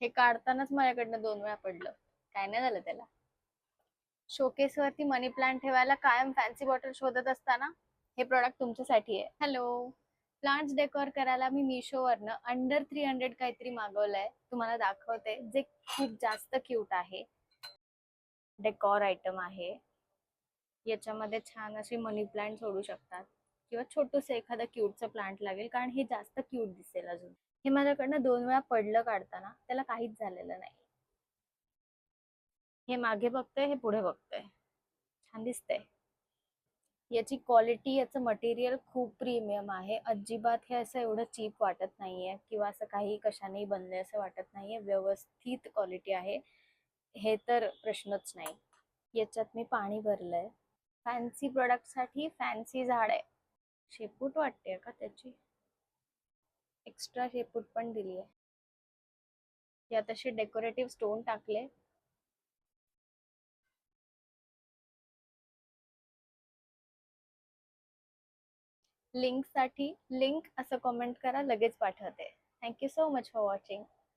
हे काढतानाच माझ्याकडनं 2 वेळा पडलं. काय नाही झालं त्याला. शोकेस वरती मनी प्लांट ठेवायला कायम फॅन्सी बॉटल शोधत असताना हे प्रोडक्ट तुमच्यासाठी आहे. हॅलो. प्लांट्स डेकोर करायला मी मिशोवरनं अंडर 300 काहीतरी मागवलंय. तुम्हाला दाखवते, जे खूप जास्त क्यूट आहे. डेकोर आयटम आहे. याच्यामध्ये छान अशी मनी प्लांट सोडू शकतात किंवा छोटूस एखादं क्यूटचं प्लांट लागेल, कारण हे जास्त क्यूट दिसेल अजून. हे माझ्याकडनं 2 वेळा पडलं काढताना, त्याला काहीच झालेलं नाही. हे मागे बघतंय, हे पुढे बघतंय. छान दिसतंय. याची क्वालिटी, याचं मटेरियल खूप प्रीमियम आहे. अजिबात हे असं एवढं चीप वाटत नाहीये किंवा असं काही कशानेही बनलंय असं वाटत नाहीये. व्यवस्थित क्वालिटी आहे, हे तर प्रश्नच नाही. याच्यात मी पाणी भरलंय. फॅन्सी प्रोडक्टसाठी फॅन्सी झाड आहे. शेपूट वाटते का त्याची? एक्स्ट्रा शेपूट पण दिली आहे. यात असे डेकोरेटिव्ह स्टोन टाकले. लिंक साठी लिंक असं कमेंट करा, लगेच पाठवते. Thank you so much for watching.